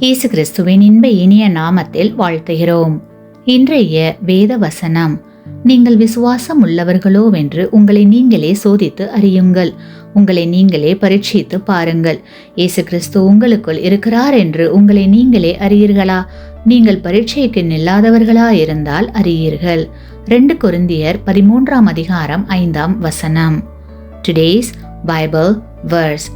இயேசு கிறிஸ்துவின் இன்ப இனிய நாமத்தில் வாழ்த்துகிறோம். இன்றைய வேத வசனம்: நீங்கள் விசுவாசம் உள்ளவர்களோவென்று உங்களை நீங்களே சோதித்து அறியுங்கள், உங்களை நீங்களே பரீட்சித்து பாருங்கள். இயேசு கிறிஸ்து உங்களுக்குள் இருக்கிறார் என்று உங்களை நீங்களே அறியீர்களா? நீங்கள் பரீட்சைக்கு நில்லாதவர்களா இருந்தால் அறியீர்கள். 2 கொரிந்தியர் 13:5. Today's Bible verse: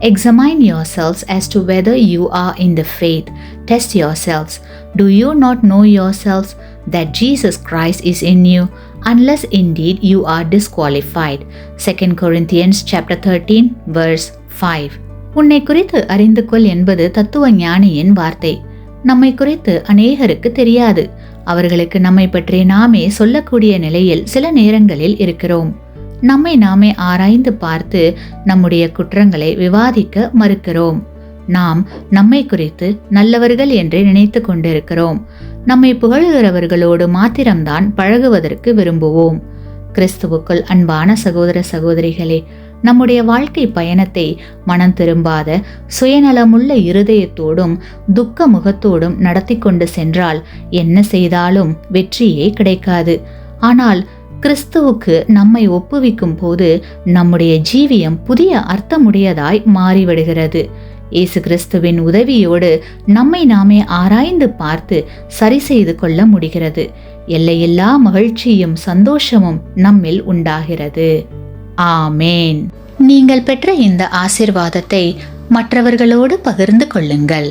Examine yourselves as to whether you are in the faith. Test yourselves. Do you not know yourselves that Jesus Christ is in you, unless indeed you are disqualified? 2 Corinthians chapter 13 verse 5. உன்னை குறித்து அறிந்து கொள் என்பது தத்துவ ஞானியின் வார்த்தை. நம்மை குறித்து அநேகருக்கு தெரியாது. அவர்களுக்கு நம்மை பற்றி நாமே சொல்லக்கூடிய நிலையில் சில நேரங்களில் இருக்கிறோம். நம்மை நாமே ஆராய்ந்து பார்த்து நம்முடைய குற்றங்களை விவாதிக்க மறுக்கிறோம். நாம் நம்மை குறித்து நல்லவர்கள் என்று நினைத்து கொண்டிருக்கிறோம். நம்மை புகழுகிறவர்களோடு மாத்திரம்தான் பழகுவதற்கு விரும்புவோம். கிறிஸ்துவுக்குள் அன்பான சகோதர சகோதரிகளே, நம்முடைய வாழ்க்கை பயணத்தை மனம் திரும்பாத சுயநலமுள்ள இருதயத்தோடும் துக்க முகத்தோடும் நடத்தி கொண்டு சென்றால் என்ன செய்தாலும் வெற்றியே கிடைக்காது. ஆனால் கிறிஸ்துவுக்கு நம்மை ஒப்புவிக்கும் போது நம்முடைய ஜீவியம் புதிய அர்த்தமுடையதாய் மாறிவிடுகிறது. இயேசு கிறிஸ்துவின் உதவியோடு நம்மை நாமே ஆராய்ந்து பார்த்து சரி செய்து கொள்ள முடிகிறது. எல்லையில்லா மகிழ்ச்சியும் சந்தோஷமும் நம்மில் உண்டாகிறது. ஆமேன். நீங்கள் பெற்ற இந்த ஆசீர்வாதத்தை மற்றவர்களோடு பகிர்ந்து கொள்ளுங்கள்.